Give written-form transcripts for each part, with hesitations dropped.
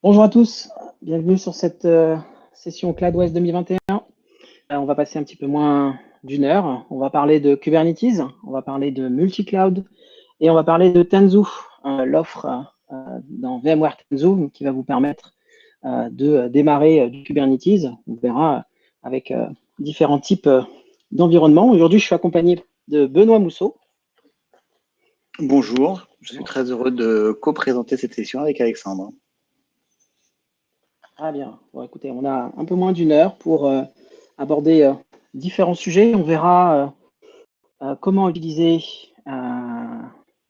Bonjour à tous, bienvenue sur cette session CloudWest 2021. On va passer un petit peu moins d'une heure. On va parler de Kubernetes, on va parler de multi-cloud et on va parler de Tanzu, l'offre dans VMware Tanzu qui va vous permettre de démarrer du Kubernetes. On verra avec différents types d'environnements. Aujourd'hui, je suis accompagné de Benoît Mousseau. Bonjour, je suis très heureux de co-présenter cette session avec Alexandre. Ah bien, bon, écoutez, on a un peu moins d'une heure pour aborder différents sujets. On verra comment utiliser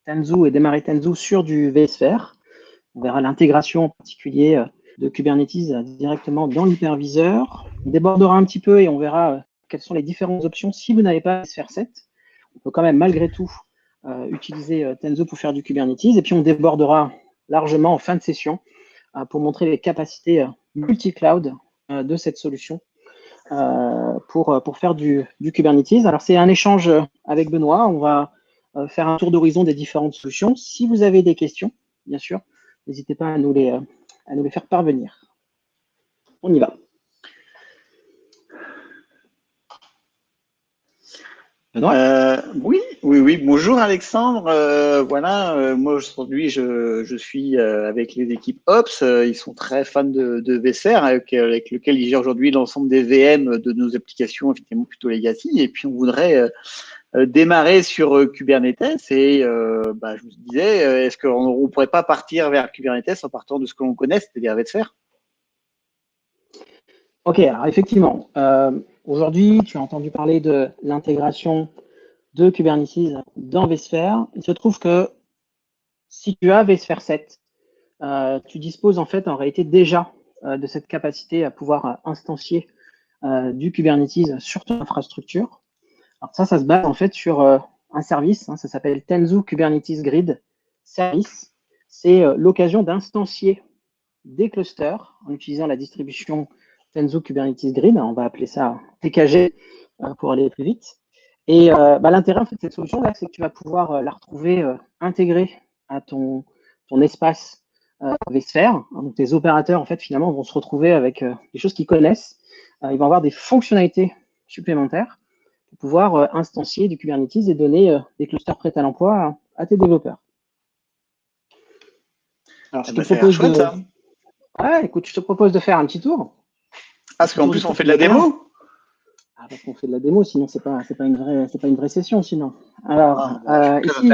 Tanzu et démarrer Tanzu sur du vSphere. On verra l'intégration en particulier de Kubernetes directement dans l'hyperviseur. On débordera un petit peu et on verra quelles sont les différentes options. Si vous n'avez pas vSphere 7, on peut quand même malgré tout utiliser Tanzu pour faire du Kubernetes. Et puis on débordera largement en fin de session pour montrer les capacités multi-cloud de cette solution pour faire du Kubernetes. Alors, c'est un échange avec Benoît. On va faire un tour d'horizon des différentes solutions. Si vous avez des questions, bien sûr, n'hésitez pas à nous les faire parvenir. On y va. Oui. Bonjour Alexandre. Moi aujourd'hui je suis avec les équipes Ops. Ils sont très fans de vSphere avec lequel ils gèrent aujourd'hui l'ensemble des VM de nos applications effectivement plutôt legacy. Et puis on voudrait démarrer sur Kubernetes. Et je vous disais, est-ce qu'on ne pourrait pas partir vers Kubernetes en partant de ce que l'on connaît, c'est-à-dire vSphere? Ok, alors effectivement, aujourd'hui tu as entendu parler de l'intégration de Kubernetes dans vSphere. Il se trouve que si tu as vSphere 7, tu disposes en fait en réalité déjà de cette capacité à pouvoir instancier du Kubernetes sur ton infrastructure. Alors ça se base en fait sur un service, ça s'appelle Tanzu Kubernetes Grid Service. C'est l'occasion d'instancier des clusters en utilisant la distribution Tanzu Kubernetes Grid. On va appeler ça TKG pour aller plus vite. Et l'intérêt en fait, de cette solution-là, c'est que tu vas pouvoir la retrouver intégrée à ton espace vSphere. Donc tes opérateurs en fait finalement vont se retrouver avec des choses qu'ils connaissent. Ils vont avoir des fonctionnalités supplémentaires pour pouvoir instancier du Kubernetes et donner des clusters prêts à l'emploi à tes développeurs. Alors je te propose de... Ouais, écoute, je te propose de faire un petit tour. Ah, parce qu'en plus on fait de la démo. Ah, parce qu'on fait de la démo, sinon c'est pas une vraie session, sinon. Alors ici,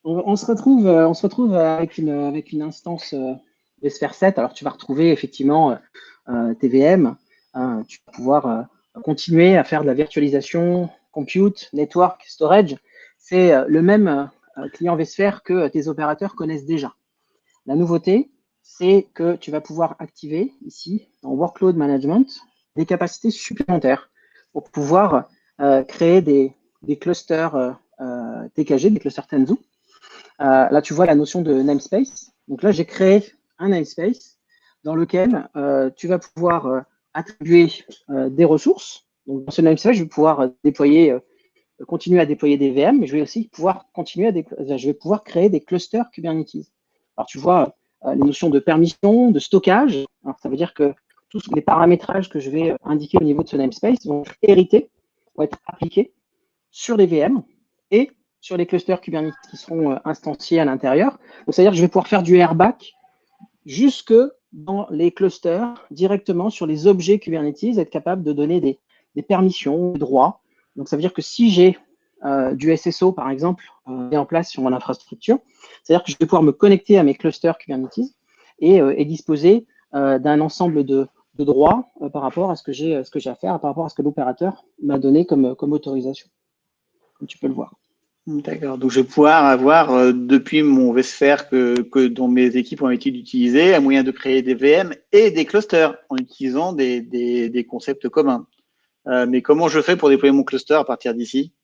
on se retrouve avec une instance vSphere 7. Alors tu vas retrouver effectivement tes VM. Tu vas pouvoir continuer à faire de la virtualisation, compute, network, storage. C'est le même client vSphere que tes opérateurs connaissent déjà. La nouveauté, c'est que tu vas pouvoir activer ici, dans Workload Management, des capacités supplémentaires pour pouvoir créer des clusters TKG, des clusters Tanzu. Là, tu vois la notion de namespace. Donc là, j'ai créé un namespace dans lequel tu vas pouvoir attribuer des ressources. Donc, dans ce namespace, je vais pouvoir continuer à déployer des VM, mais je vais aussi pouvoir créer des clusters Kubernetes. Alors, tu vois les notions de permission, de stockage. Alors, ça veut dire que tous les paramétrages que je vais indiquer au niveau de ce namespace vont être hérités, vont être appliqués sur les VM et sur les clusters Kubernetes qui seront instanciés à l'intérieur. Donc, c'est-à-dire que je vais pouvoir faire du airback jusque dans les clusters, directement sur les objets Kubernetes, être capable de donner des permissions, des droits. Donc, ça veut dire que si j'ai du SSO, par exemple, mis en place sur mon infrastructure, c'est-à-dire que je vais pouvoir me connecter à mes clusters Kubernetes et disposer d'un ensemble de droits par rapport à ce que j'ai à faire, par rapport à ce que l'opérateur m'a donné comme autorisation, comme tu peux le voir. D'accord, donc je vais pouvoir avoir depuis mon vSphere dont mes équipes ont l'habitude d'utiliser un moyen de créer des VM et des clusters en utilisant des concepts communs. Mais comment je fais pour déployer mon cluster à partir d'ici?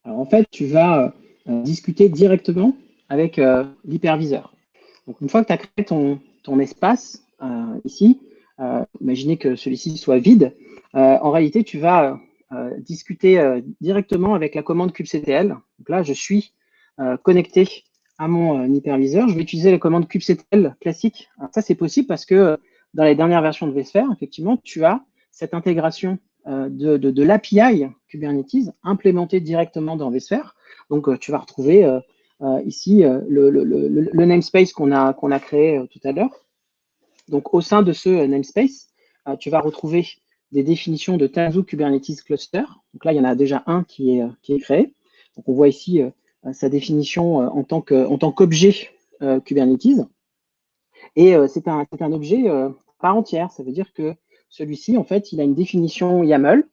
Alors en fait, tu vas discuter directement avec l'hyperviseur. Donc une fois que tu as créé ton espace ici, imaginez que celui-ci soit vide, en réalité, tu vas discuter directement avec la commande kubectl. Donc là, je suis connecté à mon hyperviseur, je vais utiliser les commandes kubectl classiques. Alors ça, c'est possible parce que dans les dernières versions de vSphere, effectivement, tu as cette intégration de l'API Kubernetes implémentée directement dans vSphere. Donc, tu vas retrouver ici le namespace qu'on a créé tout à l'heure. Donc, au sein de ce namespace, tu vas retrouver des définitions de Tanzu Kubernetes Cluster. Donc là, il y en a déjà un qui est créé. Donc, on voit ici sa définition en tant qu'objet Kubernetes. Et c'est un objet part entière. Ça veut dire que celui-ci, en fait, il a une définition YAML.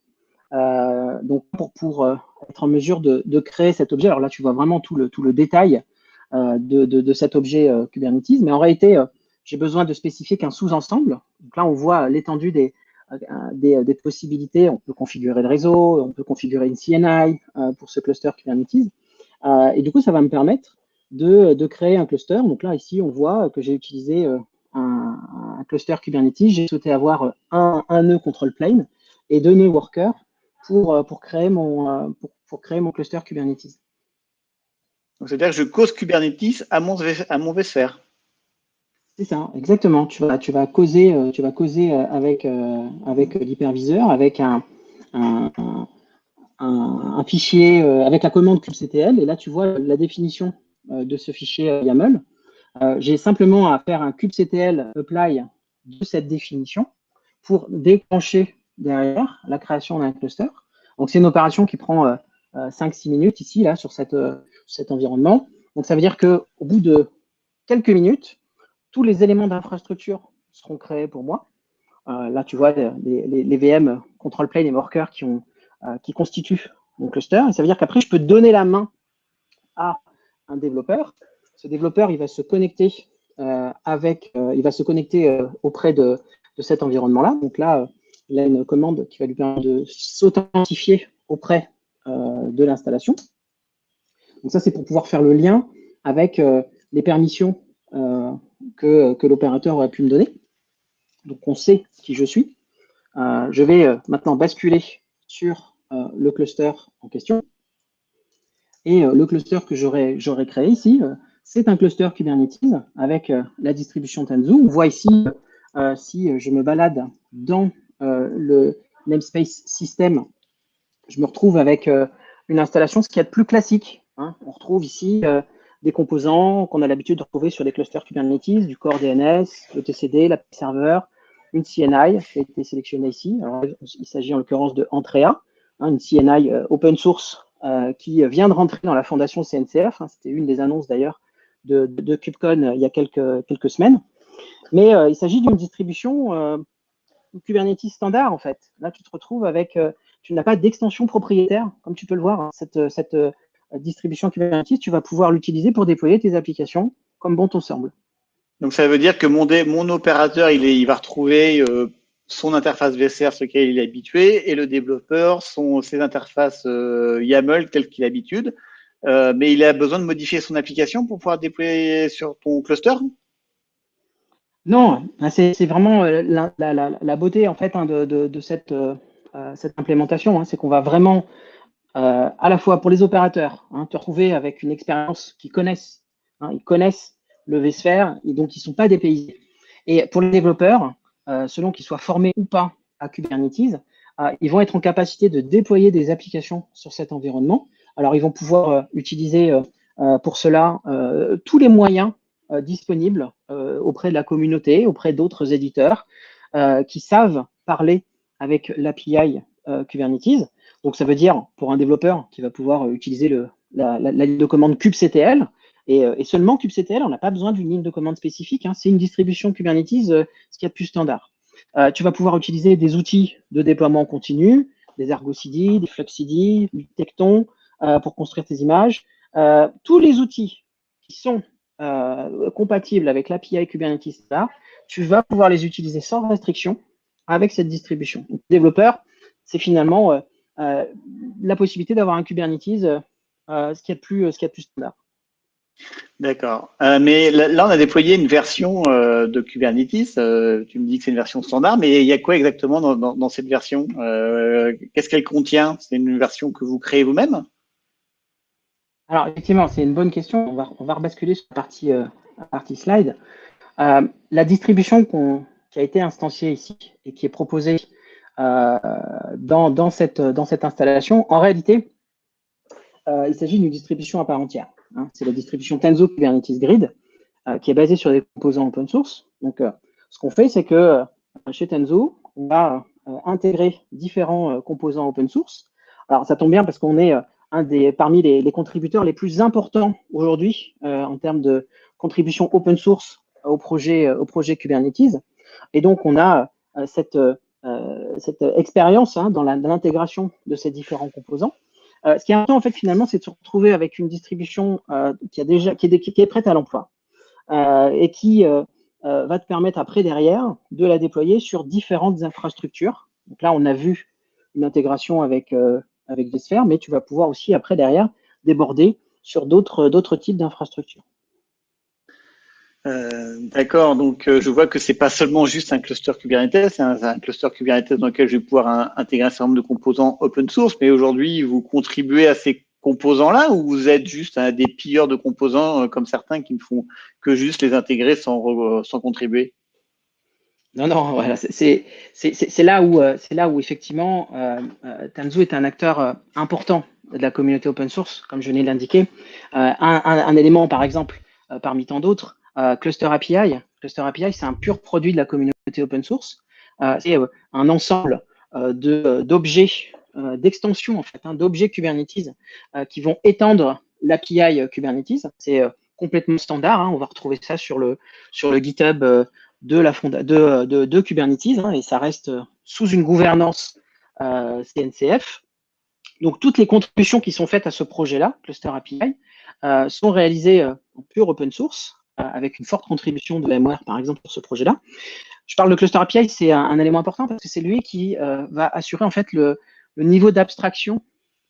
Donc, pour être en mesure de créer cet objet, alors là, tu vois vraiment tout le détail de cet objet Kubernetes. Mais en réalité, j'ai besoin de spécifier qu'un sous-ensemble. Donc là, on voit l'étendue des possibilités. On peut configurer le réseau, on peut configurer une CNI pour ce cluster Kubernetes. Et du coup, ça va me permettre de créer un cluster. Donc là, ici, on voit que j'ai utilisé un cluster Kubernetes. J'ai souhaité avoir un nœud control plane et 2 nœuds workers pour créer mon cluster Kubernetes. Donc, c'est-à-dire que je cause Kubernetes à mon vSphere. C'est ça, exactement. Tu vas causer avec l'hyperviseur, avec un fichier, avec la commande kubectl, et là tu vois la définition de ce fichier YAML. J'ai simplement à faire un kubectl apply de cette définition pour déclencher derrière la création d'un cluster. Donc c'est une opération qui prend 5-6 minutes ici, là, sur cet environnement. Donc ça veut dire qu'au bout de quelques minutes, tous les éléments d'infrastructure seront créés pour moi. Là, tu vois les VM control plane et worker qui constituent mon cluster. Et ça veut dire qu'après, je peux donner la main à un développeur. Ce développeur, il va se connecter auprès de cet environnement-là. Donc là, il a une commande qui va lui permettre de s'authentifier auprès de l'installation. Donc ça, c'est pour pouvoir faire le lien avec les permissions que l'opérateur aurait pu me donner. Donc, on sait qui je suis. Je vais maintenant basculer sur le cluster en question. Et le cluster que j'aurais créé ici, c'est un cluster Kubernetes avec la distribution Tanzu. On voit ici, si je me balade dans le namespace system, je me retrouve avec une installation, ce qu'il y a de plus classique. Hein. On retrouve ici des composants qu'on a l'habitude de retrouver sur les clusters Kubernetes, du core DNS, le TCD, l'API server, une CNI qui a été sélectionnée ici. Alors, il s'agit en l'occurrence de Antrea, hein, une CNI open source qui vient de rentrer dans la fondation CNCF. Hein. C'était une des annonces d'ailleurs de KubeCon il y a quelques semaines. Mais il s'agit d'une distribution Kubernetes standard en fait. Là, tu te retrouves avec, tu n'as pas d'extension propriétaire, comme tu peux le voir. Hein. Cette distribution Kubernetes, tu vas pouvoir l'utiliser pour déployer tes applications comme bon te semble. Donc, ça veut dire que mon opérateur, il va retrouver son interface vSphere, ce qu'elle il est habitué, et le développeur, ses interfaces YAML telles qu'il a l'habitude. Mais il a besoin de modifier son application pour pouvoir déployer sur ton cluster? Non, c'est vraiment la beauté en fait hein, de cette implémentation. Hein, c'est qu'on va vraiment à la fois pour les opérateurs, hein, te retrouver avec une expérience qu'ils connaissent. Hein, ils connaissent le vSphere et donc ils ne sont pas dépaysés. Et pour les développeurs, selon qu'ils soient formés ou pas à Kubernetes, ils vont être en capacité de déployer des applications sur cet environnement. Alors, ils vont pouvoir utiliser pour cela tous les moyens disponibles auprès de la communauté, auprès d'autres éditeurs qui savent parler avec l'API Kubernetes. Donc, ça veut dire pour un développeur qui va pouvoir utiliser la ligne de commande kubectl, et seulement kubectl, on n'a pas besoin d'une ligne de commande spécifique. Hein, c'est une distribution Kubernetes, ce qu'il y a de plus standard. Tu vas pouvoir utiliser des outils de déploiement continu, des Argo CD, des Flux CD, du Tecton pour construire tes images. Tous les outils qui sont compatibles avec l'API Kubernetes standard, tu vas pouvoir les utiliser sans restriction avec cette distribution. Donc, le développeur, c'est finalement la possibilité d'avoir un Kubernetes ce qu'il y a de plus standard. D'accord. Mais là, on a déployé une version de Kubernetes. Tu me dis que c'est une version standard, mais il y a quoi exactement dans cette version? Qu'est-ce qu'elle contient? C'est une version que vous créez vous-même? Alors, effectivement, c'est une bonne question. On va rebasculer sur la partie slide. La distribution qui a été instanciée ici et qui est proposée dans cette installation, en réalité, il s'agit d'une distribution à part entière. Hein. C'est la distribution Tanzu Kubernetes Grid qui est basée sur des composants open source. Donc, ce qu'on fait, c'est que chez Tanzu, on va intégrer différents composants open source. Alors, ça tombe bien parce qu'on est parmi les contributeurs les plus importants aujourd'hui en termes de contribution open source au projet Kubernetes. Et donc, on a cette expérience dans l'intégration de ces différents composants. Ce qui est important, en fait, finalement, c'est de se retrouver avec une distribution qui est prête à l'emploi et qui va te permettre après, derrière, de la déployer sur différentes infrastructures. Donc là, on a vu une intégration avec vSphere, mais tu vas pouvoir aussi, après, derrière, déborder sur d'autres types d'infrastructures. D'accord, donc je vois que c'est pas seulement juste un cluster Kubernetes, c'est un cluster Kubernetes dans lequel je vais pouvoir intégrer un certain nombre de composants open source, mais aujourd'hui vous contribuez à ces composants-là ou vous êtes juste des pilleurs de composants comme certains qui ne font que juste les intégrer sans contribuer? Non, voilà, c'est là où effectivement Tanzu est un acteur important de la communauté open source, comme je venais de l'indiquer. Un élément, par exemple, parmi tant d'autres, Cluster API. Cluster API, c'est un pur produit de la communauté open source. C'est un ensemble d'objets, d'extensions en fait, d'objets Kubernetes qui vont étendre l'API Kubernetes. C'est complètement standard. On va retrouver ça sur le GitHub de Kubernetes, et ça reste sous une gouvernance CNCF. Donc, toutes les contributions qui sont faites à ce projet-là, Cluster API, sont réalisées en pure open source, avec une forte contribution de VMware, par exemple, pour ce projet-là. Je parle de Cluster API, c'est un élément important parce que c'est lui qui va assurer en fait le niveau d'abstraction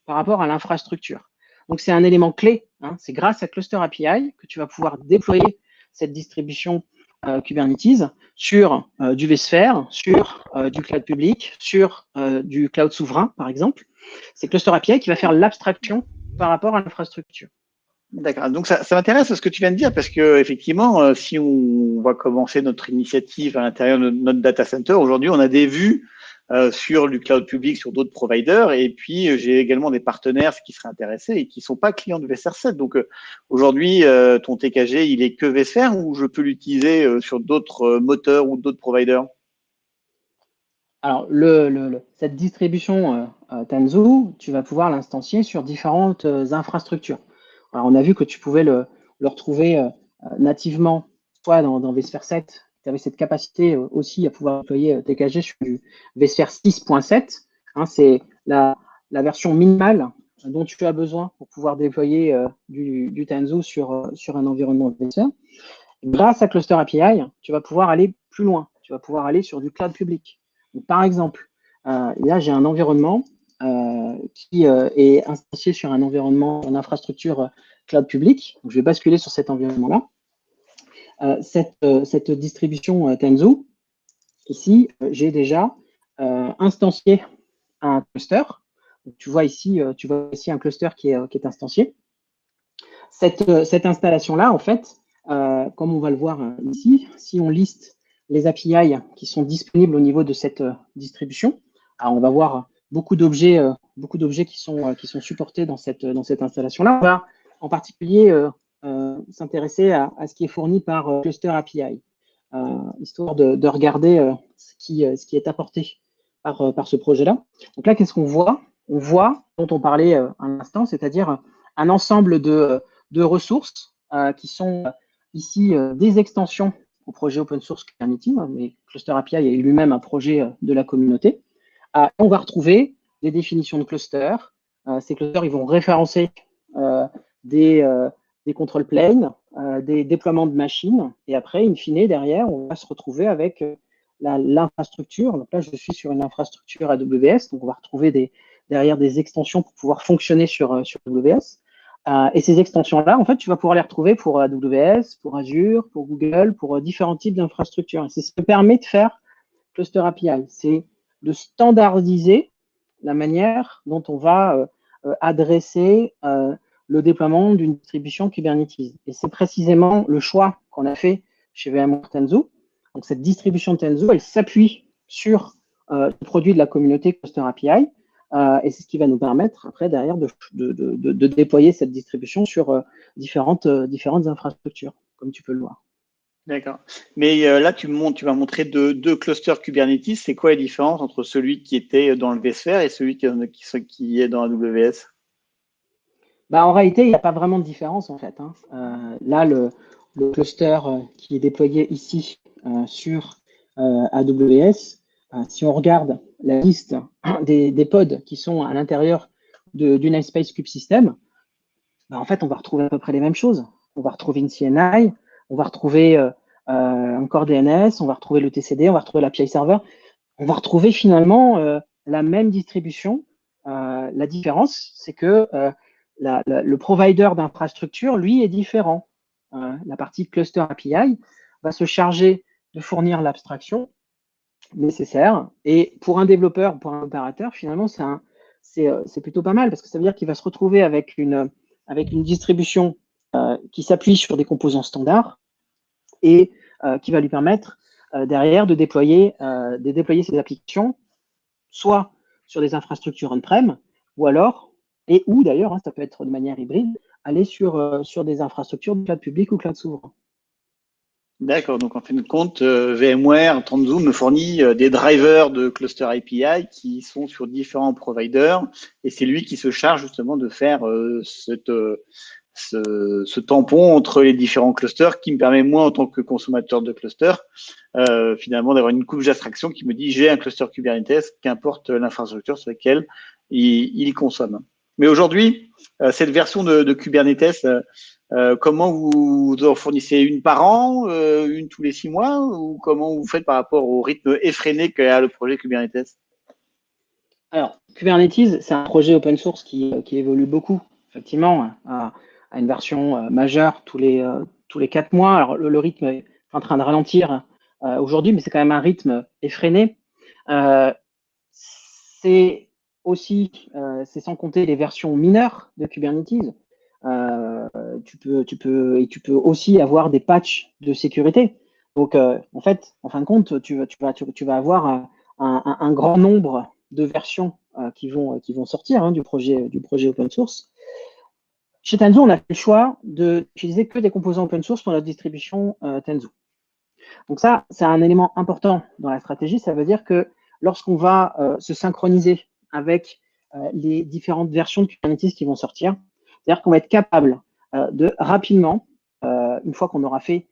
par rapport à l'infrastructure. Donc, c'est un élément clé. C'est grâce à Cluster API que tu vas pouvoir déployer cette distribution Kubernetes sur du vSphere, sur du cloud public, sur du cloud souverain, par exemple. C'est Cluster API qui va faire l'abstraction par rapport à l'infrastructure. D'accord. Donc ça m'intéresse ce que tu viens de dire parce que effectivement, si on va commencer notre initiative à l'intérieur de notre data center, aujourd'hui, on a des vues sur du cloud public, sur d'autres providers, et puis j'ai également des partenaires qui seraient intéressés et qui sont pas clients de vSphere 7. Donc aujourd'hui, ton TKG, il est que vSphere ou je peux l'utiliser sur d'autres moteurs ou d'autres providers? Alors, cette distribution Tanzu, tu vas pouvoir l'instancier sur différentes infrastructures. Alors, on a vu que tu pouvais le retrouver nativement, soit dans vSphere 7, tu avais cette capacité aussi à pouvoir déployer TKG sur du vSphere 6.7. C'est la version minimale dont tu as besoin pour pouvoir déployer du Tanzu sur un environnement vSphere. Grâce à Cluster API, tu vas pouvoir aller plus loin. Tu vas pouvoir aller sur du cloud public. Donc, par exemple, là, j'ai un environnement qui est installé sur un environnement, une infrastructure cloud public. Donc, je vais basculer sur cet environnement-là. Cette distribution Tanzu, ici, j'ai déjà instancié un cluster. Donc, tu vois ici un cluster qui est instancié. Cette installation-là, en fait, comme on va le voir ici, si on liste les API qui sont disponibles au niveau de cette distribution, alors on va voir beaucoup d'objets qui sont supportés dans cette installation-là. On va en particulier s'intéresser à ce qui est fourni par Cluster API, histoire de regarder ce qui est apporté par ce projet-là. Donc là, qu'est-ce qu'on voit? On voit, dont on parlait un instant, c'est-à-dire un ensemble de ressources qui sont ici des extensions au projet open source Kubernetes, mais Cluster API est lui-même un projet de la communauté. On va retrouver des définitions de clusters. Ces clusters, ils vont référencer des control planes, des déploiements de machines, et après, in fine, derrière, on va se retrouver avec l'infrastructure. Donc là, je suis sur une infrastructure AWS, donc on va retrouver derrière des extensions pour pouvoir fonctionner sur AWS. Et ces extensions-là, en fait, tu vas pouvoir les retrouver pour AWS, pour Azure, pour Google, pour différents types d'infrastructures. C'est ce que permet de faire Cluster API. C'est de standardiser la manière dont on va adresser le déploiement d'une distribution Kubernetes. Et c'est précisément le choix qu'on a fait chez VMware Tanzu. Donc, cette distribution Tanzu, elle s'appuie sur le produit de la communauté Cluster API. Et c'est ce qui va nous permettre, après, derrière, de déployer cette distribution sur différentes infrastructures, comme tu peux le voir. D'accord. Mais là, tu vas montrer deux clusters Kubernetes. C'est quoi la différence entre celui qui était dans le vSphere et celui qui est dans AWS? En réalité, il n'y a pas vraiment de différence, en fait. Là, le cluster qui est déployé ici sur AWS, si on regarde la liste des pods qui sont à l'intérieur du namespace kubesystem, en fait, on va retrouver à peu près les mêmes choses. On va retrouver une CNI, on va retrouver un core DNS, on va retrouver le TCD, on va retrouver l'API server. On va retrouver finalement la même distribution. La différence, c'est que le provider d'infrastructure, lui, est différent. La partie cluster API va se charger de fournir l'abstraction nécessaire. Et pour un développeur, pour un opérateur, finalement, c'est plutôt pas mal parce que ça veut dire qu'il va se retrouver avec une distribution qui s'appuie sur des composants standards et qui va lui permettre derrière de déployer ses applications, soit sur des infrastructures on-prem, ou alors, ou d'ailleurs, ça peut être de manière hybride, aller sur des infrastructures de cloud public ou cloud souverain. D'accord, donc en fin de compte, VMware Tanzu me fournit des drivers de cluster API qui sont sur différents providers et c'est lui qui se charge justement de faire ce tampon entre les différents clusters qui me permet, moi, en tant que consommateur de cluster, finalement, d'avoir une couche d'abstraction qui me dit j'ai un cluster Kubernetes, qu'importe l'infrastructure sur laquelle il consomme. Mais aujourd'hui, cette version de Kubernetes, comment vous en fournissez une par an, une tous les 6 mois, ou comment vous faites par rapport au rythme effréné qu'a le projet Kubernetes? Alors, Kubernetes, c'est un projet open source qui évolue beaucoup, effectivement, à une version majeure tous les 4 mois. Alors, le rythme est en train de ralentir aujourd'hui, mais c'est quand même un rythme effréné. C'est aussi, c'est sans compter les versions mineures de Kubernetes. Tu peux aussi avoir des patchs de sécurité. Donc, en fait, en fin de compte, tu vas avoir un grand nombre de versions qui vont sortir du projet open source. Chez Tanzu, on a fait le choix d'utiliser que des composants open source pour notre distribution Tanzu. Donc ça, c'est un élément important dans la stratégie. Ça veut dire que lorsqu'on va se synchroniser avec les différentes versions de Kubernetes qui vont sortir, c'est-à-dire qu'on va être capable de rapidement, une fois qu'on aura fait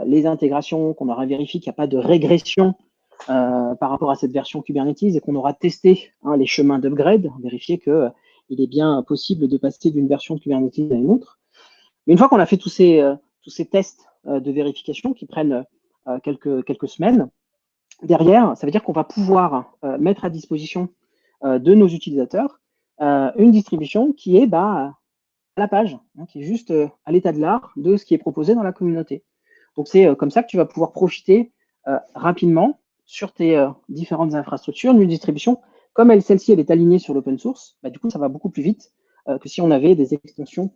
les intégrations, qu'on aura vérifié qu'il n'y a pas de régression par rapport à cette version Kubernetes et qu'on aura testé les chemins d'upgrade, vérifier qu'il est bien possible de passer d'une version de Kubernetes à une autre. Mais une fois qu'on a fait tous ces tests de vérification qui prennent quelques semaines, derrière, ça veut dire qu'on va pouvoir mettre à disposition de nos utilisateurs une distribution qui est à la page, qui est juste à l'état de l'art de ce qui est proposé dans la communauté. Donc c'est comme ça que tu vas pouvoir profiter rapidement sur tes différentes infrastructures d'une distribution. Comme celle-ci elle est alignée sur l'open source, du coup ça va beaucoup plus vite que si on avait des extensions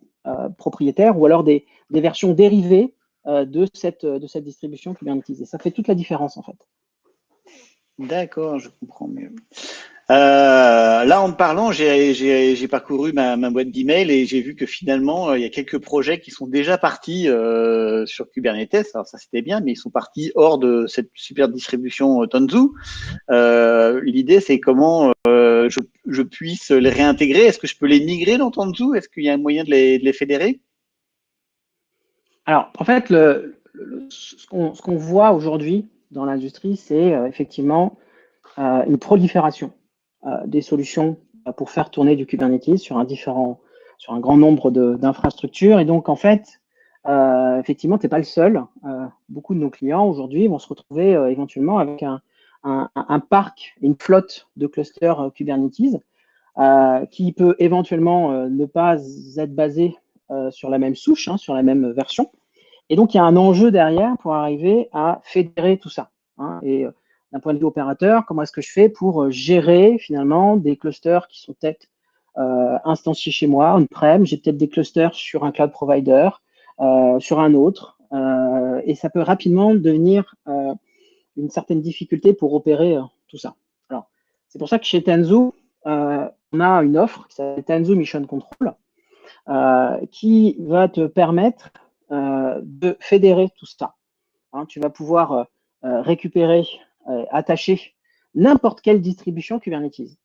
propriétaires ou alors des versions dérivées de cette distribution Kubernetes. Et ça fait toute la différence en fait. D'accord, je comprends mieux. Là, en te parlant, j'ai parcouru ma boîte d'email et j'ai vu que finalement, il y a quelques projets qui sont déjà partis sur Kubernetes. Alors ça, c'était bien, mais ils sont partis hors de cette super distribution Tanzu. L'idée, c'est comment je puisse les réintégrer. Est-ce que je peux les migrer dans Tanzu? Est-ce qu'il y a un moyen de les fédérer? Alors, en fait, ce qu'on voit aujourd'hui dans l'industrie, c'est effectivement une prolifération des solutions pour faire tourner du Kubernetes sur un grand nombre d'infrastructures. Et donc, en fait, effectivement, tu n'es pas le seul. Beaucoup de nos clients aujourd'hui vont se retrouver éventuellement avec un parc, une flotte de clusters Kubernetes qui peut éventuellement ne pas être basé sur la même souche, sur la même version. Et donc, il y a un enjeu derrière pour arriver à fédérer tout ça. Et d'un point de vue opérateur, comment est-ce que je fais pour gérer finalement des clusters qui sont peut-être instanciés chez moi, on-prem, j'ai peut-être des clusters sur un cloud provider, sur un autre, et ça peut rapidement devenir une certaine difficulté pour opérer tout ça. Alors, c'est pour ça que chez Tanzu, on a une offre qui s'appelle Tanzu Mission Control, qui va te permettre de fédérer tout ça. Hein, tu vas pouvoir récupérer, attacher n'importe quelle distribution Kubernetes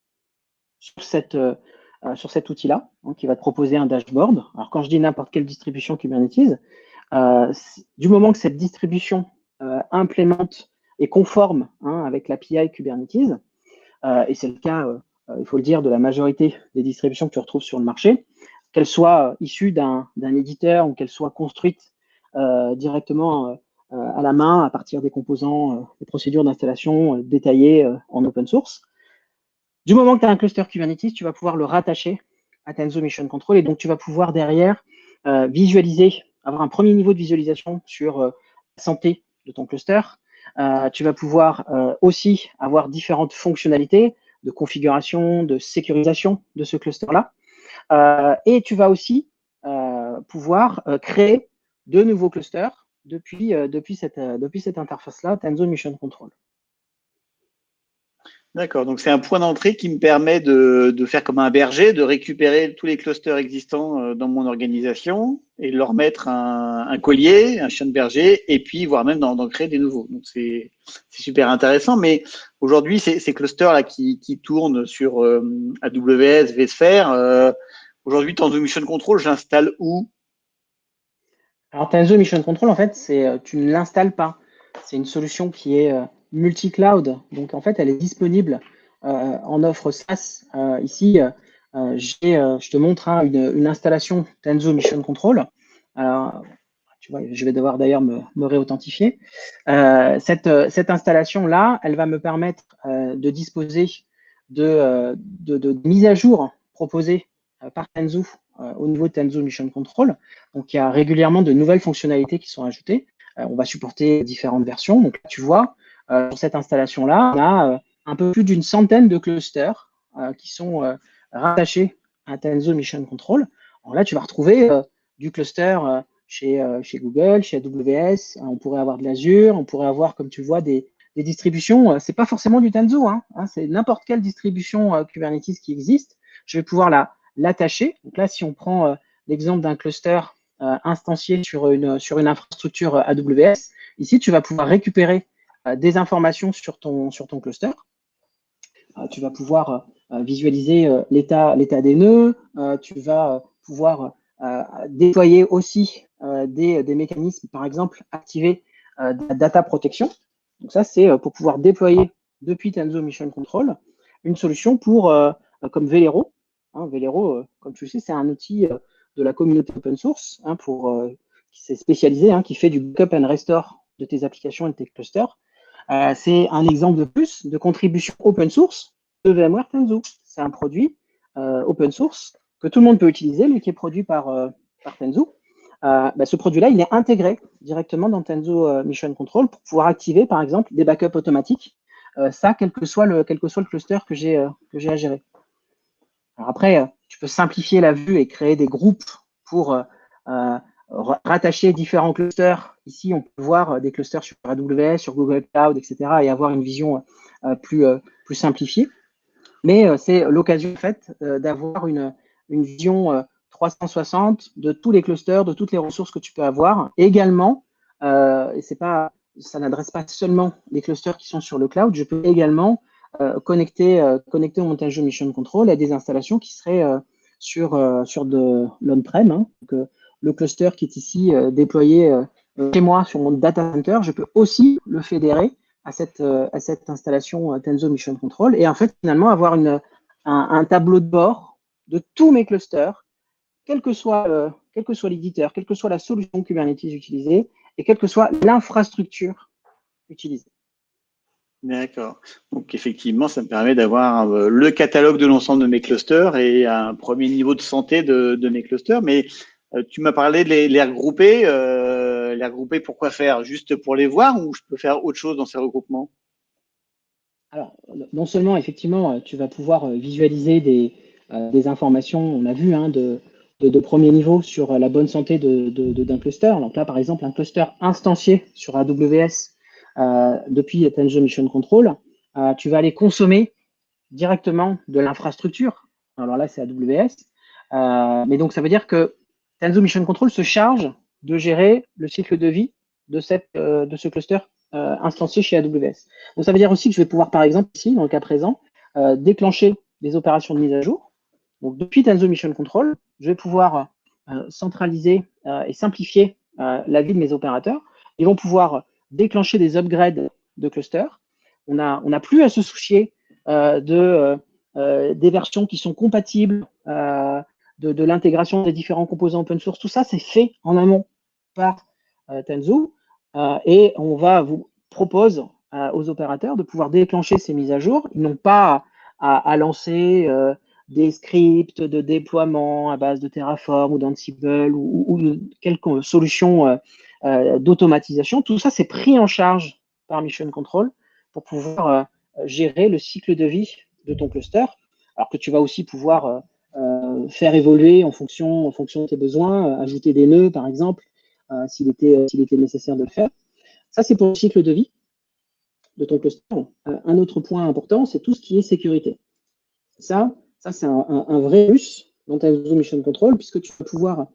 sur cet outil-là, hein, qui va te proposer un dashboard. Alors, quand je dis n'importe quelle distribution Kubernetes, du moment que cette distribution implémente et conforme, hein, avec l'API Kubernetes, et c'est le cas, il faut le dire, de la majorité des distributions que tu retrouves sur le marché, qu'elles soient issues d'un éditeur ou qu'elles soient construites directement à la main à partir des composants, des procédures d'installation détaillées en open source. Du moment que tu as un cluster Kubernetes, tu vas pouvoir le rattacher à Tanzu Mission Control et donc tu vas pouvoir derrière visualiser, avoir un premier niveau de visualisation sur la santé de ton cluster. Tu vas pouvoir aussi avoir différentes fonctionnalités de configuration, de sécurisation de ce cluster-là. Et tu vas aussi pouvoir créer de nouveaux clusters depuis cette interface-là, Tanzu Mission Control. D'accord, donc c'est un point d'entrée qui me permet de faire comme un berger, de récupérer tous les clusters existants dans mon organisation et de leur mettre un collier, un chien de berger, et puis voire même d'en créer des nouveaux. Donc c'est super intéressant, mais aujourd'hui ces clusters-là qui tournent sur AWS, vSphere, aujourd'hui Tanzu Mission Control, j'installe où? Alors Tanzu Mission Control, en fait, tu ne l'installes pas. C'est une solution qui est multi-cloud. Donc en fait, elle est disponible en offre SaaS. Ici, je te montre une installation Tanzu Mission Control. Alors, tu vois, je vais devoir d'ailleurs me réauthentifier. Cette installation-là, elle va me permettre de disposer de mises à jour proposées par Tanzu au niveau de Tanzu Mission Control. Donc, il y a régulièrement de nouvelles fonctionnalités qui sont ajoutées. On va supporter différentes versions. Donc, tu vois, sur cette installation-là, on a un peu plus d'une centaine de clusters qui sont rattachés à Tanzu Mission Control. Alors là, tu vas retrouver du cluster chez Google, chez AWS. On pourrait avoir de l'Azure, on pourrait avoir, comme tu vois, des distributions. C'est pas forcément du Tanzu, c'est n'importe quelle distribution Kubernetes qui existe. Je vais pouvoir l'attacher. Donc là, si on prend l'exemple d'un cluster instancié sur une infrastructure AWS, ici, tu vas pouvoir récupérer des informations sur ton cluster. Tu vas pouvoir visualiser l'état des nœuds. Tu vas pouvoir déployer aussi des mécanismes, par exemple, activer de la data protection. Donc ça, c'est pour pouvoir déployer depuis Tanzu Mission Control une solution comme Velero. Velero, comme tu le sais, c'est un outil de la communauté open source qui s'est spécialisé, qui fait du backup and restore de tes applications et de tes clusters. C'est un exemple de plus de contribution open source de VMware Tanzu. C'est un produit open source que tout le monde peut utiliser, lui qui est produit par Tanzu. Ce produit-là, il est intégré directement dans Tanzu Mission Control pour pouvoir activer, par exemple, des backups automatiques. Ça, quel que soit le cluster que j'ai à gérer. Alors après, tu peux simplifier la vue et créer des groupes pour rattacher différents clusters. Ici, on peut voir des clusters sur AWS, sur Google Cloud, etc. et avoir une vision plus simplifiée. Mais c'est l'occasion en fait d'avoir une vision 360 de tous les clusters, de toutes les ressources que tu peux avoir. Et également, et ça n'adresse pas seulement les clusters qui sont sur le cloud, je peux également connecter au montage de Mission Control à des installations qui seraient sur de l'on-prem. Donc, le cluster qui est ici déployé chez moi sur mon data center, je peux aussi le fédérer à cette installation Tanzu Mission Control et en fait finalement avoir un tableau de bord de tous mes clusters, quel que soit l'éditeur, quelle que soit la solution Kubernetes utilisée et quelle que soit l'infrastructure utilisée. D'accord. Donc effectivement, ça me permet d'avoir le catalogue de l'ensemble de mes clusters et un premier niveau de santé de mes clusters. Mais tu m'as parlé de les regrouper. Les regrouper, pourquoi faire? Juste pour les voir ou je peux faire autre chose dans ces regroupements? Alors, non seulement effectivement, tu vas pouvoir visualiser des informations, on a vu, hein, de premier niveau sur la bonne santé d'un cluster. Donc là, par exemple, un cluster instancié sur AWS depuis Tanzu Mission Control, tu vas aller consommer directement de l'infrastructure. Alors là, c'est AWS. Mais donc, ça veut dire que Tanzu Mission Control se charge de gérer le cycle de vie de ce cluster instancié chez AWS. Donc, ça veut dire aussi que je vais pouvoir, par exemple, ici, dans le cas présent, déclencher des opérations de mise à jour. Donc, depuis Tanzu Mission Control, je vais pouvoir centraliser et simplifier la vie de mes opérateurs. Ils vont pouvoir déclencher des upgrades de clusters. On n'a plus à se soucier des versions qui sont compatibles, de l'intégration des différents composants open source. Tout ça, c'est fait en amont par Tanzu. Et on vous propose aux opérateurs de pouvoir déclencher ces mises à jour. Ils n'ont pas à lancer des scripts de déploiement à base de Terraform ou d'Ansible ou quelques solutions d'automatisation. Tout ça, c'est pris en charge par Mission Control pour pouvoir gérer le cycle de vie de ton cluster, alors que tu vas aussi pouvoir faire évoluer en fonction de tes besoins, ajouter des nœuds, par exemple, s'il était nécessaire de le faire. Ça, c'est pour le cycle de vie de ton cluster. Un autre point important, c'est tout ce qui est sécurité. Ça c'est un vrai plus dans ta Mission Control, puisque tu vas pouvoir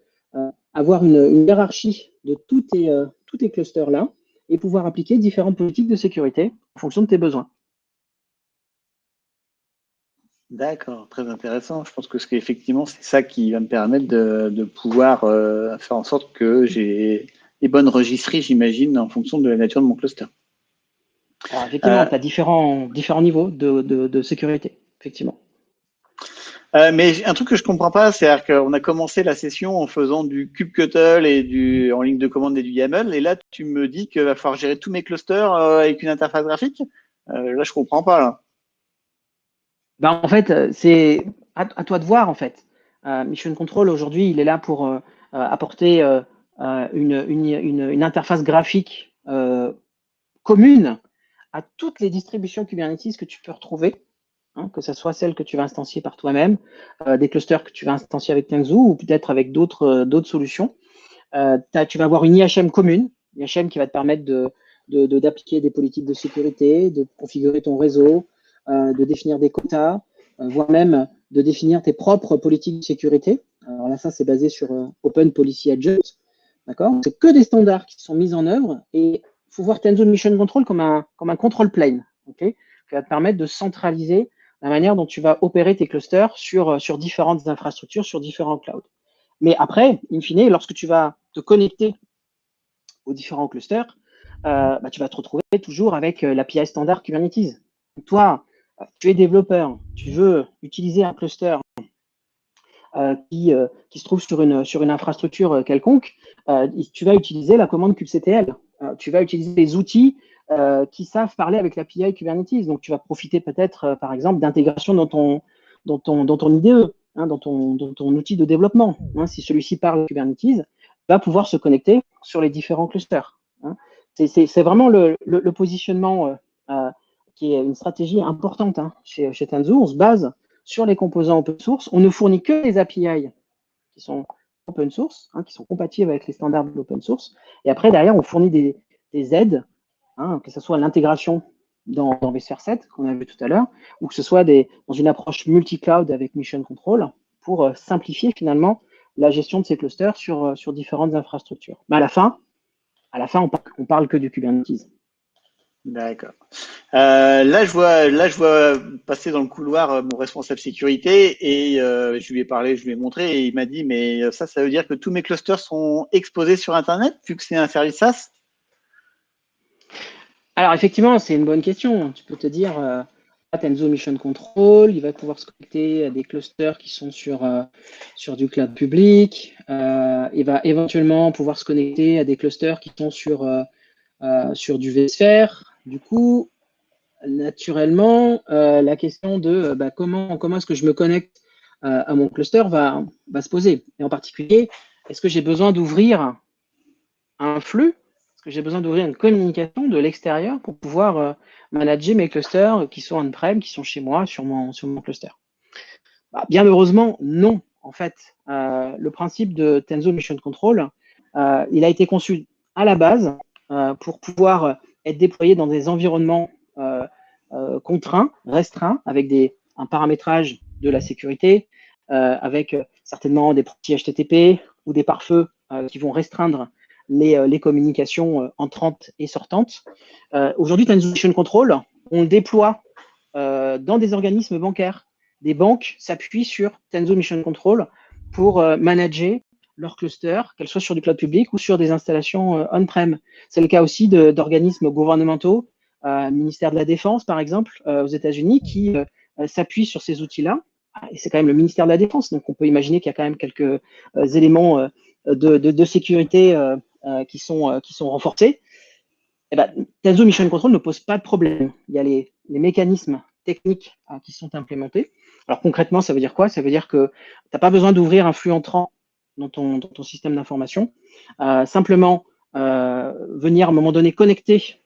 avoir une hiérarchie de tous tes clusters-là et pouvoir appliquer différentes politiques de sécurité en fonction de tes besoins. D'accord, très intéressant. Je pense que effectivement, c'est ça qui va me permettre de pouvoir faire en sorte que j'ai les bonnes registries, j'imagine, en fonction de la nature de mon cluster. Alors, effectivement, tu as différents niveaux de sécurité, effectivement. Mais un truc que je comprends pas, c'est qu'on a commencé la session en faisant du kubectl et en ligne de commande et du YAML, et là tu me dis qu'il va falloir gérer tous mes clusters avec une interface graphique. Là, je comprends pas. Là. Ben, en fait, c'est à toi de voir en fait. Mission Control aujourd'hui, il est là pour apporter une interface graphique commune à toutes les distributions Kubernetes que tu peux retrouver. Que ce soit celles que tu vas instancier par toi-même, des clusters que tu vas instancier avec Tanzu ou peut-être avec d'autres solutions. Tu vas avoir une IHM commune, IHM qui va te permettre d'appliquer des politiques de sécurité, de configurer ton réseau, de définir des quotas, voire même de définir tes propres politiques de sécurité. Alors là, ça, c'est basé sur Open Policy Agent. D'accord ? C'est que des standards qui sont mis en œuvre et il faut voir Tanzu Mission Control comme un control plane, qui va te permettre de centraliser la manière dont tu vas opérer tes clusters sur différentes infrastructures, sur différents clouds. Mais après, in fine, lorsque tu vas te connecter aux différents clusters, tu vas te retrouver toujours avec l'API standard Kubernetes. Donc, toi, tu es développeur, tu veux utiliser un cluster qui se trouve sur une infrastructure quelconque, tu vas utiliser la commande kubectl. Tu vas utiliser des outils qui savent parler avec l'API Kubernetes. Donc, tu vas profiter peut-être, par exemple, d'intégration dans ton IDE, dans ton outil de développement. Si celui-ci parle Kubernetes, va pouvoir se connecter sur les différents clusters. C'est vraiment le positionnement qui est une stratégie importante chez Tanzu. On se base sur les composants open source. On ne fournit que les API qui sont open source, qui sont compatibles avec les standards de l'open source. Et après, derrière, on fournit des aides, que ce soit l'intégration dans vSphere 7, qu'on a vu tout à l'heure, ou que ce soit dans une approche multi-cloud avec Mission Control, pour simplifier finalement la gestion de ces clusters sur différentes infrastructures. Mais à la fin, on parle que du Kubernetes. D'accord. Là, je vois passer dans le couloir mon responsable sécurité et je lui ai parlé, je lui ai montré et il m'a dit mais ça veut dire que tous mes clusters sont exposés sur Internet vu que c'est un service SaaS? Alors effectivement, c'est une bonne question. Tu peux te dire, Tanzu Mission Control, il va pouvoir se connecter à des clusters qui sont sur du cloud public. Il va éventuellement pouvoir se connecter à des clusters qui sont sur du vSphere. Du coup, naturellement, la question de comment est-ce que je me connecte à mon cluster va se poser. Et en particulier, est-ce que j'ai besoin d'ouvrir un flux? Est-ce que j'ai besoin d'ouvrir une communication de l'extérieur pour pouvoir manager mes clusters qui sont on-prem, qui sont chez moi, sur mon cluster? Bien heureusement, non. En fait, le principe de Tenzo Mission Control, il a été conçu à la base pour pouvoir être déployé dans des environnements contraints, restreints, avec un paramétrage de la sécurité, avec certainement des proxys HTTP ou des pare-feux qui vont restreindre les communications entrantes et sortantes. Aujourd'hui, Tenzo Mission Control, on le déploie dans des organismes bancaires. Des banques s'appuient sur Tenzo Mission Control pour manager leur cluster, qu'elles soient sur du cloud public ou sur des installations on-prem. C'est le cas aussi d'organismes gouvernementaux, ministère de la Défense, par exemple, aux États-Unis, qui s'appuient sur ces outils-là. Et c'est quand même le ministère de la Défense, donc on peut imaginer qu'il y a quand même quelques éléments de sécurité qui sont renforcés. Eh ben, Tenzo Mission Control ne pose pas de problème. Il y a les mécanismes techniques qui sont implémentés. Alors concrètement, ça veut dire quoi? Ça veut dire que tu n'as pas besoin d'ouvrir un flux entrant dans ton système d'information. Simplement, venir à un moment donné connecter,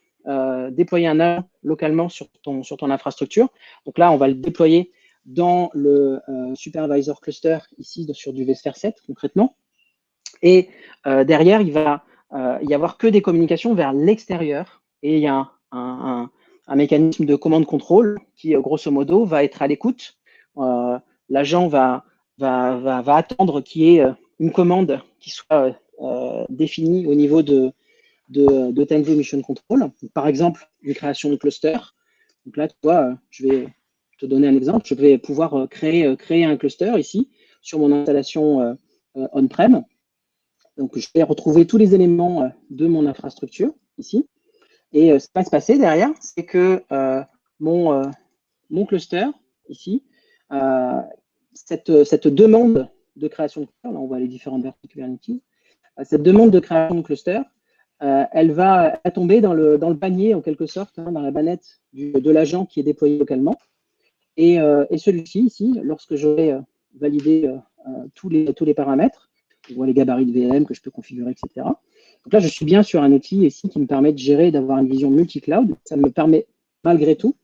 déployer un nœud localement sur ton infrastructure. Donc là, on va le déployer dans le supervisor cluster, ici sur du vSphere 7 concrètement. Et derrière, il va y avoir que des communications vers l'extérieur. Et il y a un mécanisme de commande-contrôle qui, grosso modo, va être à l'écoute. L'agent va attendre qu'il y ait une commande qui soit définie au niveau de Tenzo Mission Control. Par exemple, une création de cluster. Donc là, tu vois, je vais te donner un exemple. Je vais pouvoir créer un cluster ici sur mon installation on-prem. Donc, je vais retrouver tous les éléments de mon infrastructure ici. Et ce qui va se passer derrière, c'est que mon cluster ici, cette demande de création de cluster, là on voit les différentes versions Kubernetes, cette demande de création de cluster, elle va tomber dans le panier en quelque sorte, dans la banette de l'agent qui est déployé localement. Et celui-ci ici, lorsque j'aurai validé tous les paramètres, je vois les gabarits de VM que je peux configurer, etc. Donc là, je suis bien sur un outil ici qui me permet de gérer, d'avoir une vision multi-cloud. Ça me permet, malgré tout,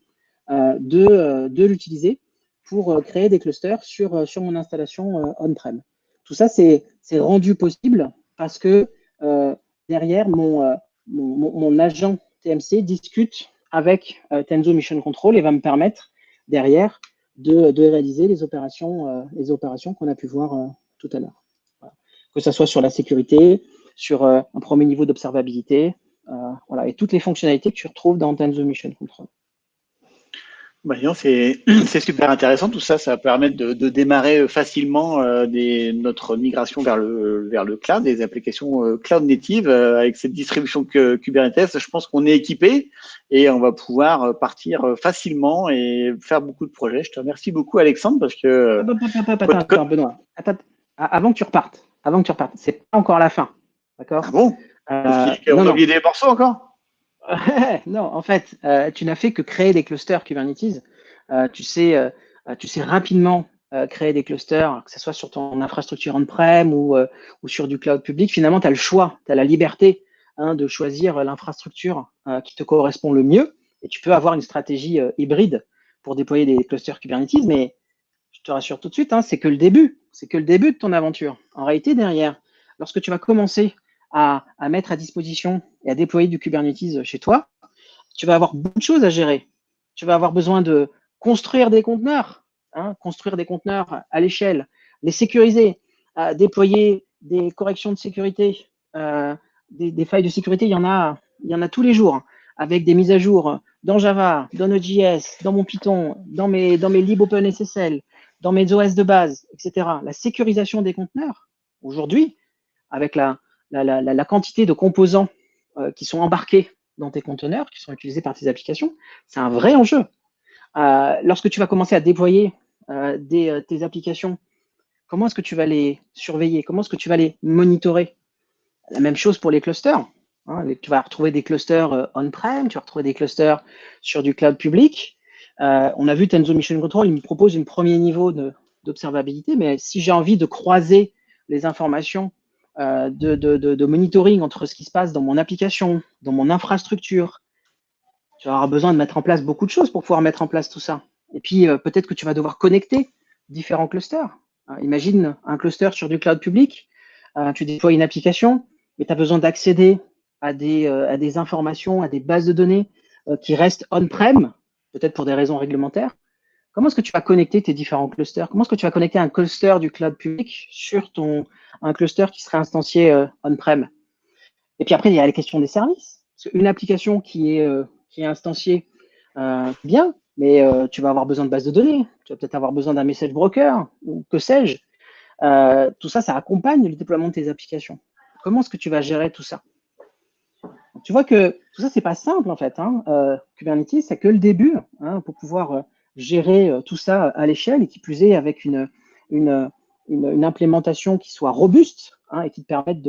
de l'utiliser pour créer des clusters sur mon installation on-prem. Tout ça, c'est rendu possible parce que derrière, mon agent TMC discute avec Tenzo Mission Control et va me permettre, derrière, de réaliser les opérations qu'on a pu voir tout à l'heure. Voilà. Que ce soit sur la sécurité, sur un premier niveau d'observabilité, voilà, et toutes les fonctionnalités que tu retrouves dans Tenzo Mission Control. C'est super intéressant tout ça. Ça va permettre de démarrer facilement notre migration vers le cloud, des applications cloud native avec cette distribution Kubernetes. Je pense qu'on est équipé et on va pouvoir partir facilement et faire beaucoup de projets. Je te remercie beaucoup, Alexandre, parce que attends, Benoît. Attends, avant que tu repartes, c'est pas encore la fin, d'accord? Ah bon? On a oublié des morceaux encore? Non, en fait, tu n'as fait que créer des clusters Kubernetes. Tu sais rapidement créer des clusters, que ce soit sur ton infrastructure on-prem ou sur du cloud public. Finalement, tu as le choix, tu as la liberté de choisir l'infrastructure qui te correspond le mieux. Et tu peux avoir une stratégie hybride pour déployer des clusters Kubernetes. Mais je te rassure tout de suite, c'est que le début. C'est que le début de ton aventure. En réalité, derrière, lorsque tu vas commencer à mettre à disposition et à déployer du Kubernetes chez toi, tu vas avoir beaucoup de choses à gérer. Tu vas avoir besoin de construire des conteneurs à l'échelle, les sécuriser, déployer des corrections de sécurité, des failles de sécurité, il y en a tous les jours, avec des mises à jour dans Java, dans Node.js, dans mon Python, dans mes libs OpenSSL, dans mes OS de base, etc. La sécurisation des conteneurs, aujourd'hui, avec la quantité de composants qui sont embarqués dans tes conteneurs, qui sont utilisés par tes applications, c'est un vrai enjeu. Lorsque tu vas commencer à déployer tes applications, comment est-ce que tu vas les surveiller? Comment est-ce que tu vas les monitorer? La même chose pour les clusters. Tu vas retrouver des clusters on-prem, tu vas retrouver des clusters sur du cloud public. On a vu Tenzo Mission Control, il me propose un premier niveau d'observabilité, mais si j'ai envie de croiser les informations de monitoring entre ce qui se passe dans mon application, dans mon infrastructure, tu vas avoir besoin de mettre en place beaucoup de choses pour pouvoir mettre en place tout ça. Et puis, peut-être que tu vas devoir connecter différents clusters. Imagine un cluster sur du cloud public, tu déploies une application, mais tu as besoin d'accéder à des informations, à des bases de données qui restent on-prem, peut-être pour des raisons réglementaires. Comment est-ce que tu vas connecter tes différents clusters? Comment est-ce que tu vas connecter un cluster du cloud public sur un cluster qui serait instancié on-prem? Et puis après, il y a les questions des services. Parce qu'une application qui est instanciée, bien, mais tu vas avoir besoin de bases de données. Tu vas peut-être avoir besoin d'un message broker, ou que sais-je. Tout ça, ça accompagne le déploiement de tes applications. Comment est-ce que tu vas gérer tout ça? Tu vois que tout ça, c'est pas simple en fait. Kubernetes, c'est que le début pour pouvoir gérer tout ça à l'échelle et qui plus est avec une implémentation qui soit robuste et qui te permette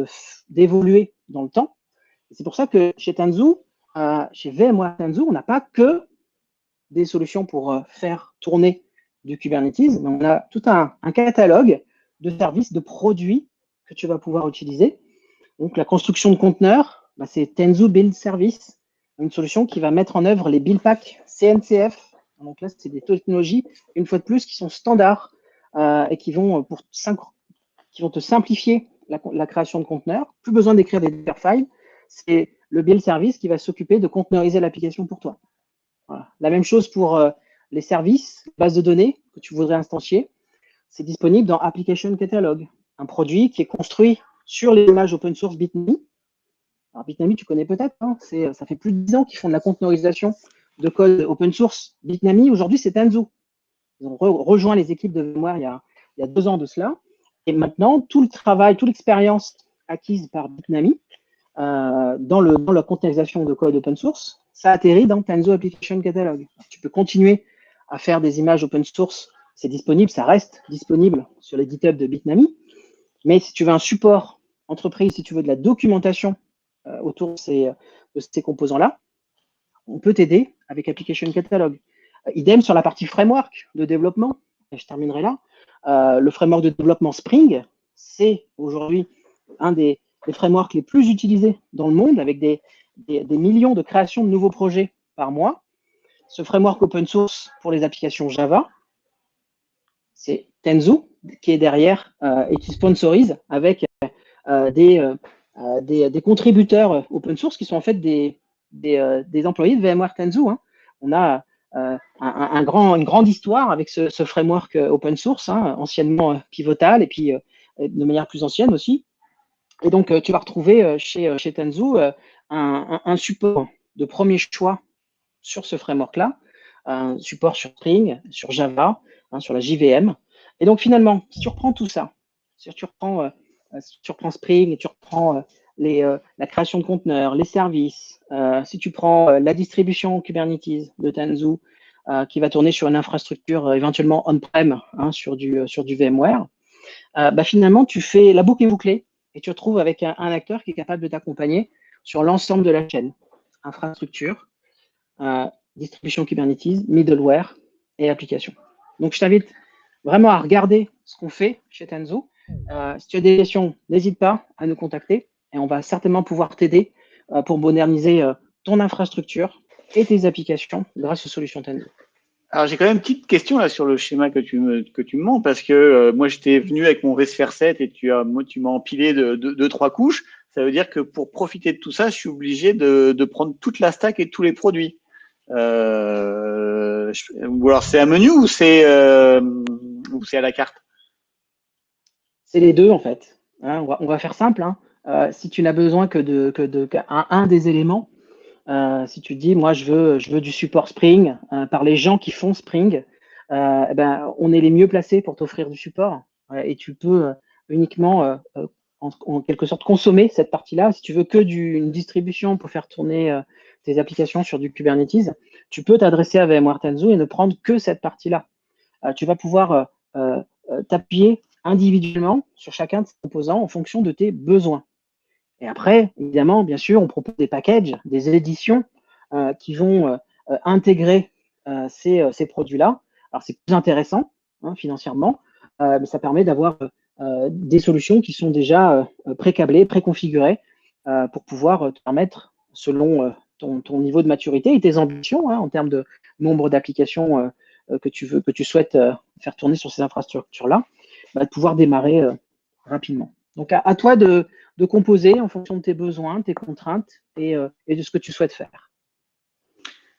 d'évoluer dans le temps. C'est pour ça que chez Tanzu, chez VMware Tanzu, on n'a pas que des solutions pour faire tourner du Kubernetes, mais on a tout un catalogue de services, de produits que tu vas pouvoir utiliser. Donc la construction de conteneurs, c'est Tanzu Build Service, une solution qui va mettre en œuvre les build packs CNCF. Donc là, c'est des technologies, une fois de plus, qui sont standards et qui vont te simplifier la création de conteneurs. Plus besoin d'écrire des Dockerfiles. C'est le build service qui va s'occuper de conteneuriser l'application pour toi. Voilà. La même chose pour les services, bases de données que tu voudrais instancier. C'est disponible dans Application Catalog, un produit qui est construit sur les images open source Bitnami. Alors Bitnami, tu connais peut-être, ça fait plus de 10 ans qu'ils font de la conteneurisation de code open source. Bitnami, aujourd'hui, c'est Tanzu. Ils ont rejoint les équipes de VMware il y a 2 ans de cela. Et maintenant, tout le travail, toute l'expérience acquise par Bitnami dans la conteneurisation de code open source, ça atterrit dans Tanzu Application Catalog. Tu peux continuer à faire des images open source, c'est disponible, ça reste disponible sur les GitHub de Bitnami. Mais si tu veux un support entreprise, si tu veux de la documentation autour de ces composants-là, on peut t'aider avec Application Catalog. Idem sur la partie framework de développement, et je terminerai là. Le framework de développement Spring, c'est aujourd'hui un des frameworks les plus utilisés dans le monde, avec des millions de créations de nouveaux projets par mois. Ce framework open source pour les applications Java, c'est Tanzu qui est derrière et qui sponsorise avec des contributeurs open source qui sont en fait des employés de VMware Tanzu. On a une grande histoire avec ce framework open source, anciennement Pivotal et puis de manière plus ancienne aussi. Et donc, tu vas retrouver chez Tanzu un support de premier choix sur ce framework-là, un support sur Spring, sur Java, sur la JVM. Et donc, finalement, si tu reprends tout ça, si tu reprends Spring et tu reprends la création de conteneurs, les services, si tu prends la distribution Kubernetes de Tanzu, qui va tourner sur une infrastructure éventuellement on-prem sur du VMware, finalement, tu fais la boucle est bouclée et tu te retrouves avec un acteur qui est capable de t'accompagner sur l'ensemble de la chaîne. Infrastructure, distribution Kubernetes, middleware et application. Donc, je t'invite vraiment à regarder ce qu'on fait chez Tanzu. Si tu as des questions, n'hésite pas à nous contacter et on va certainement pouvoir t'aider pour moderniser ton infrastructure et tes applications grâce aux solutions Tanzu. Alors, j'ai quand même une petite question là sur le schéma que tu me montres, parce que moi, j'étais venu avec mon vSphere 7 et tu m'as empilé de 3 couches. Ça veut dire que pour profiter de tout ça, je suis obligé de prendre toute la stack et tous les produits. Ou alors c'est un menu ou c'est à la carte? C'est les deux en fait. On va faire simple. Si tu n'as besoin que d'un des éléments, si tu te dis, moi, je veux du support Spring par les gens qui font Spring, on est les mieux placés pour t'offrir du support. Et tu peux uniquement, en quelque sorte, consommer cette partie-là. Si tu veux que une distribution pour faire tourner tes applications sur du Kubernetes, tu peux t'adresser à VMware Tanzu et ne prendre que cette partie-là. Tu vas pouvoir t'appuyer individuellement sur chacun de ces composants en fonction de tes besoins. Et après, évidemment, bien sûr, on propose des packages, des éditions qui vont intégrer ces produits-là. Alors, c'est plus intéressant financièrement, mais ça permet d'avoir des solutions qui sont déjà pré-câblées, pré-configurées pour pouvoir te permettre, selon ton niveau de maturité et tes ambitions en termes de nombre d'applications que tu souhaites faire tourner sur ces infrastructures-là, de pouvoir démarrer rapidement. Donc, à toi de composer en fonction de tes besoins, tes contraintes et de ce que tu souhaites faire.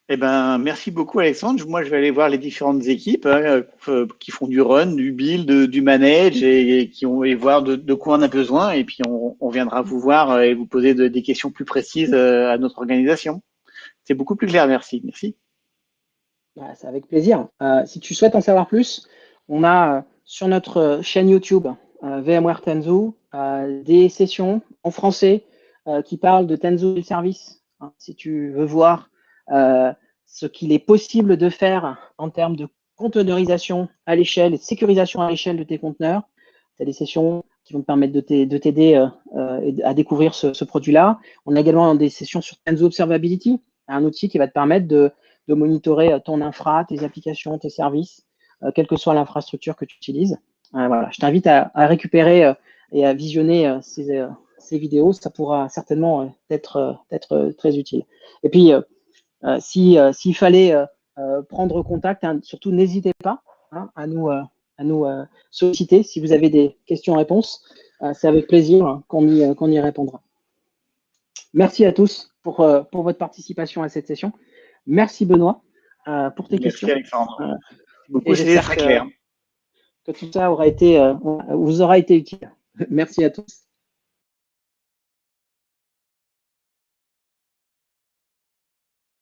Eh ben, merci beaucoup, Alexandre. Moi, je vais aller voir les différentes équipes qui font du run, du build, du manage et qui ont et voir de quoi on a besoin. Et puis, on viendra vous voir et vous poser des questions plus précises à notre organisation. C'est beaucoup plus clair. Merci. Merci. C'est avec plaisir. Si tu souhaites en savoir plus, on a sur notre chaîne YouTube VMware Tanzu des sessions en français qui parlent de Tanzu Service. Si tu veux voir ce qu'il est possible de faire en termes de conteneurisation à l'échelle et de sécurisation à l'échelle de tes conteneurs, tu as des sessions qui vont te permettre de t'aider à découvrir ce produit-là. On a également des sessions sur Tanzu Observability, un outil qui va te permettre de monitorer ton infra, tes applications, tes services, quelle que soit l'infrastructure que tu utilises. Voilà. Je t'invite à récupérer et à visionner ces vidéos. Ça pourra certainement être très utile. Et puis, s'il fallait prendre contact, surtout n'hésitez pas à nous solliciter si vous avez des questions-réponses. C'est avec plaisir qu'on y répondra. Merci à tous pour votre participation à cette session. Merci Benoît pour tes questions. Merci Alexandre. Beaucoup, c'est très clair. Que tout ça vous aura été utile. Merci à tous.